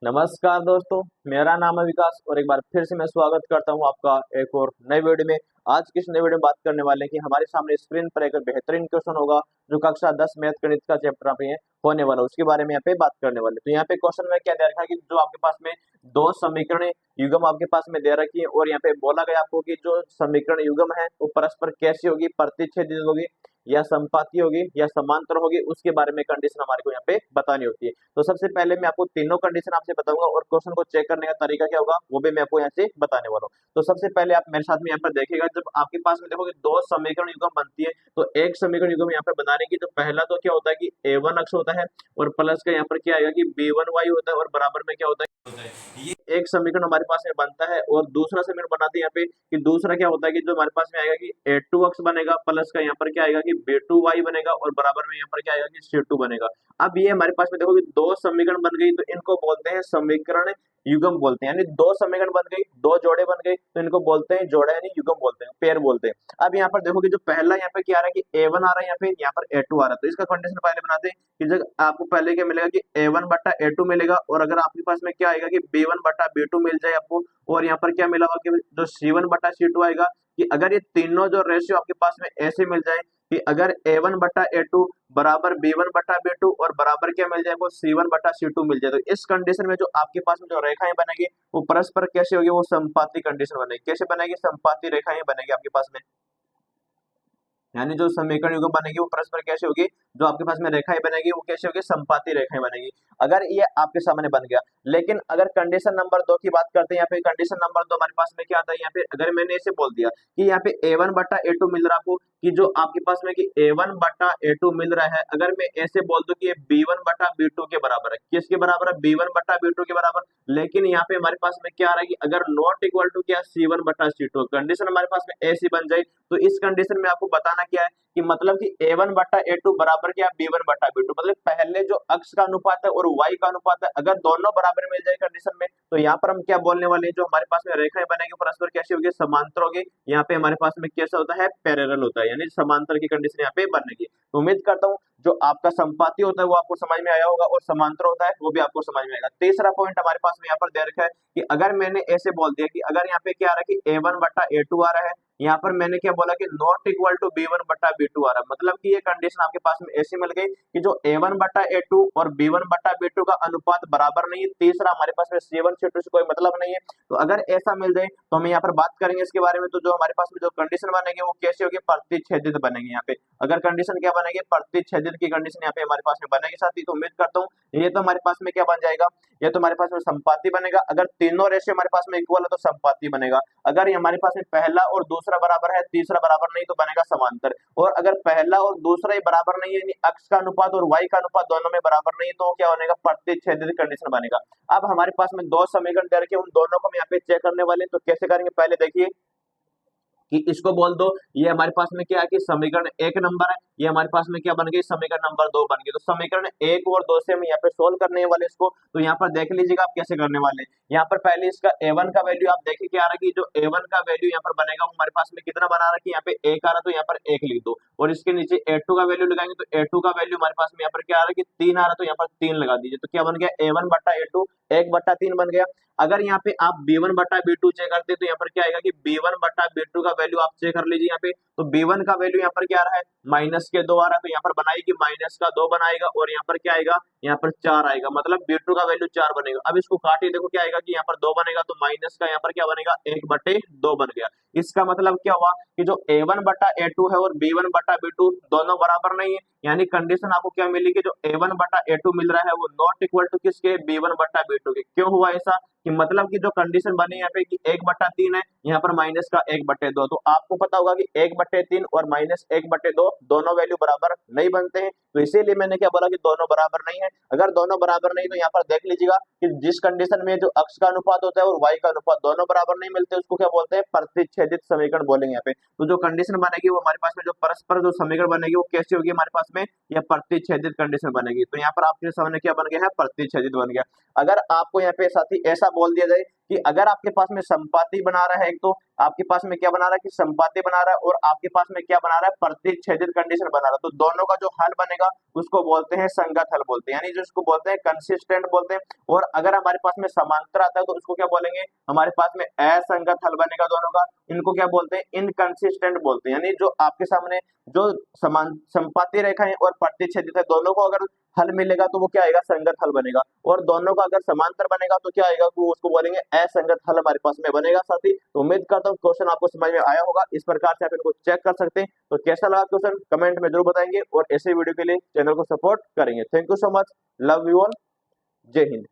नमस्कार दोस्तों, मेरा नाम है विकास और एक बार फिर से मैं स्वागत करता हूं आपका एक और नए वीडियो में। आज की इस नए वीडियो में बात करने वाले हैं कि हमारे सामने स्क्रीन पर एक बेहतरीन क्वेश्चन होगा जो कक्षा 10 मैथ गणित का चैप्टर पे होने वाला है, उसके बारे में यहाँ पे बात करने वाले हैं। तो यहाँ पे क्वेश्चन में क्या दे रखा है कि जो आपके पास में दो समीकरण युग्म आपके पास में दे रखी है और यहाँ पे बोला गया आपको कि जो समीकरण युग्म है वो परस्पर कैसी होगी, प्रतिच्छेदित होगी या संपाती होगी या समांतर होगी, उसके बारे में कंडीशन हमारे को यहाँ पे बतानी होती है। तो सबसे पहले मैं आपको तीनों कंडीशन आपसे बताऊंगा और क्वेश्चन को चेक करने का तरीका क्या होगा वो भी मैं आपको यहाँ से बताने वाला हूँ। तो सबसे पहले आप मेरे साथ में यहाँ पर देखिएगा, जब आपके पास में देखोगे दो समीकरण युग्म बनती है तो एक समीकरण युग्म यहाँ पर बनाने की तो पहला तो क्या होता है कि a1 अक्ष होता है और प्लस का यहाँ पर क्या आएगा कि b1y होता है और बराबर में क्या होता है ये एक समीकरण हमारे पास में बनता है। और दूसरा समीकरण बनाते हैं यहाँ पे कि दूसरा क्या होता है कि जो हमारे पास में आएगा कि a2 अक्ष बनेगा प्लस का यहाँ पर क्या आएगा कि b2y बनेगा और बराबर में यहाँ पर क्या आएगा कि c2 बनेगा। अब ये हमारे पास में देखो कि दो समीकरण बन गई तो इनको बोलते हैं समीकरण युग्म बोलते हैं, यानी दो समीकरण बन गई, दो जोड़े बन गए तो इनको बोलते हैं जोड़ा, यानी युग्म बोलते हैं, पेयर बोलते हैं। अब यहाँ पर देखो कि जो पहला यहाँ पे क्या आ रहा है कि a1 आ रहा है, यहाँ पर a2 आ रहा है, तो इसका कंडीशन पहले बनाते हैं कि जब आपको पहले क्या मिलेगा कि a1 बट्टा a2 मिलेगा और अगर आपके पास में क्या आएगा कि b1 बट्टा b2 मिल जाए आपको और यहाँ पर क्या मिला होगा कि जो c1 बट्टा c2 आएगा कि अगर ये तीनों जो रेशियो आपके पास में ऐसे मिल जाए कि अगर a1 बट्टा a2 बराबर b1 बट्टा b2 और बराबर क्या मिल जाए वो c1 बट्टा c2 मिल जाए, तो इस कंडीशन में जो आपके पास में जो रेखाएं बनेगी वो परस्पर कैसे होगी, वो संपाती कंडीशन बनेगी। कैसे बनेगी? संपाती रेखाएं बनेगी आपके पास में, यानी जो समीकरण युग्म बनेगी वो परस्पर कैसे होगी, जो आपके पास में रेखाएं बनेगी वो कैसे होगी, संपाती रेखाएं बनेगी। अगर ये आपके सामने बन गया, लेकिन अगर कंडीशन नंबर 2 की बात करते हैं, यहाँ पे कंडीशन नंबर 2 हमारे पास में क्या आता है, यहाँ पे अगर मैंने ऐसे बोल दिया कि यहाँ पे a1 बट्टा a2 मिल रहा है आपको, कि जो आपके पास में कि a1 बट्टा a2 मिल रहा है, अगर मैं ऐसे बोल दूं कि ये b1 बट्टा b2 के बराबर है, किसके बराबर है, b1 बट्टा b2 के बराबर, लेकिन यहाँ पे हमारे पास में क्या आ रहा है कि अगर नॉट इक्वल टू क्या c1 बट्टा c2 कंडीशन हमारे पास में ऐसी बन जाए, तो इस कंडीशन में आपको बताना क्या है कि मतलब कि a1 बट्टा a2 बराबर क्या b1 बट्टा b2, मतलब पहले जो अक्ष का अनुपात है और y का अनुपात है अगर दोनों बराबर मिल जाए कंडीशन में, तो यहाँ पर हम क्या बोलने वाले हैं, जो हमारे पास में रेखाएं बनेगी परस्पर कैसी होगी, समांतर होगी। यहाँ पे हमारे पास में कैसा होता है, पैरेलल होता है, यानी समांतर की कंडीशन यहाँ पे बनेगी। तो उम्मीद करता हूँ जो आपका संपाती होता है वो आपको समझ में आया होगा और समांतर होता है वो भी आपको समझ में आएगा। तीसरा पॉइंट हमारे पास में यहाँ पर दे रखा है कि अगर मैंने ऐसे बोल दिया कि अगर यहाँ पे क्या आ रहा है कि a1 बट्टा a2 आ रहा है, यहाँ पर मैंने क्या बोला कि नॉट इक्वल टू b1 बट्टा b2 आ रहा है, मतलब कि ये कंडीशन आपके पास में ऐसी मिल गई कि जो a1 बट्टा a2 और b1 बट्टा b2 का अनुपात बराबर नहीं है। तीसरा हमारे पास में c1 c2 से कोई मतलब नहीं है। तो अगर ऐसा मिल जाए तो हम यहाँ पर बात करेंगे इसके बारे में, तो जो हमारे पास में जो कंडीशन बनेगी वो कैसे होगी, प्रतिच्छेदित बनेगी। यहाँ पे अगर कंडीशन क्या बनेगी, प्रतिच्छेदित की कंडीशन यहाँ पे हमारे पास में बनेगी साथी। तो उम्मीद करता हूँ ये तो हमारे पास में क्या बन जाएगा, ये तो हमारे पास में संपाती बनेगा। अगर तीनों रेशियो हमारे पास में इक्वल है तो संपाती बनेगा। अगर ये हमारे पास में पहला और दूसरा बराबर है, तीसरा बराबर नहीं, तो बनेगा समांतर। और अगर पहला और दूसरा ही बराबर नहीं है, यानी अक्ष का अनुपात और y का अनुपात दोनों में बराबर नहीं है, तो क्या बनेगा, प्रतिच्छेदित कंडीशन बनेगा। अब हमारे पास में दो समीकरण दे रखे, उन दोनों को हम यहाँ पे चेक करने वाले हैं। तो कैसे करेंगे, पहले देखिए कि इसको बोल दो, ये हमारे पास में क्या है कि समीकरण 1 नंबर है, ये हमारे पास में क्या बन गई, समीकरण नंबर 2 बन गई। तो समीकरण 1 और 2 से हम यहाँ पे सोल्व करने वाले इसको। तो यहाँ पर देख लीजिएगा आप कैसे करने वाले हैं। यहाँ पर पहले इसका a1 का वैल्यू आप देखिए क्या आ रहा है कि जो a1 का वैल्यू यहाँ पर बनेगा वो हमारे पास में कितना बना रहा है कि यहाँ पे 1 आ रहा है, तो यहाँ पर 1 लिख दो। और इसके नीचे a2 का वैल्यू लगाएंगे तो a2 का वैल्यू हमारे पास में यहाँ पर क्या आ रहा है कि 3 आ रहा है, तो यहाँ पर 3 लगा दीजिए। तो क्या बन गया, a1 बट्टा a2 1 बट्टा 3 बन गया। अगर यहाँ पे आप b1 बट्टा b2 चेक करते तो यहाँ पर क्या आएगा कि b1 बट्टा b2 का वैल्यू आप चेक कर लीजिए यहाँ पे। तो b1 का वैल्यू यहाँ पर क्या आ रहा है, माइनस के 2 आ रहा है, तो यहाँ पर बनाएगी माइनस का 2 बनाएगा और यहाँ पर क्या आएगा, यहाँ पर 4 आएगा, मतलब b2 का वैल्यू 4 बनेगा। अब इसको काटिए, देखो क्या आएगा कि यहाँ पर 2 बनेगा, तो माइनस का यहाँ पर क्या बनेगा, 1 बटे 2 बन गया। इसका मतलब क्या हुआ कि जो a1 बट्टा a2 है और b1 बट्टा b2 दोनों बराबर नहीं है, यानी कंडीशन आपको क्या मिली कि जो a1 बट्टा a2 मिल रहा है वो नॉट इक्वल टू किसके, b1 बट्टा b2 के। क्यों हुआ ऐसा कि मतलब कि जो कंडीशन बनी यहाँ पे कि 1 बट्टा 3 है, यहाँ पर माइनस का 1 बटे 2, तो आपको पता होगा कि 1 बटे 3 और माइनस 1 बटे 2 दोनों वैल्यू बराबर नहीं बनते हैं। तो इसीलिए मैंने क्या बोला कि दोनों बराबर नहीं है। अगर दोनों बराबर नहीं तो यहाँ पर देख लीजिएगा कि जिस कंडीशन में जो अक्ष का अनुपात होता है और y का अनुपात दोनों बराबर नहीं मिलते, उसको क्या बोलते हैं, प्रतिच्छेदित समीकरण बोलेंगे यहाँ पे। तो जो कंडीशन बनेगी वो हमारे पास में जो परस्पर जो समीकरण बनेगी वो कैसी होगी हमारे पास में, या प्रतिच्छेदित कंडीशन बनेगी। तो यहाँ पर आपके सामने क्या बन गया है, प्रतिच्छेदित बन गया। अगर आपको यहाँ पे साथी ऐसा बोल दिया जाए कि अगर आपके पास में संपाति बना रहा है, एक तो आपके पास में क्या बना रहा है कि संपाति बना रहा है, और आपके पास में क्या बना रहा है, प्रतिच्छेदित कंडीशन बना रहा है, तो दोनों का जो हल बनेगा उसको बोलते हैं संगत हल बोलते हैं, यानी जो इसको बोलते हैं कंसिस्टेंट बोलते हैं। और अगर हमारे पास में समांतर आता है तो उसको क्या बोलेंगे, हमारे पास में असंगत हल बनेगा दोनों का, इनको क्या बोलते हैं, इनकंसिस्टेंट बोलते हैं। यानी जो आपके सामने जो समान संपाती रेखाएं और प्रतिच्छेदित है, दोनों को अगर हल मिलेगा तो वो क्या आएगा, संगत हल बनेगा। और दोनों का अगर समांतर बनेगा तो क्या आएगा, वो उसको बोलेंगे असंगत हल हमारे पास में बनेगा। साथी तो उम्मीद करता हूँ क्वेश्चन आपको समझ में आया होगा, इस प्रकार से आप इनको चेक कर सकते हैं। तो कैसा लगा क्वेश्चन कमेंट में जरूर बताएंगे, और ऐसे वीडियो के लिए चैनल को सपोर्ट करेंगे। Thank you so much, love you all, जय हिंद।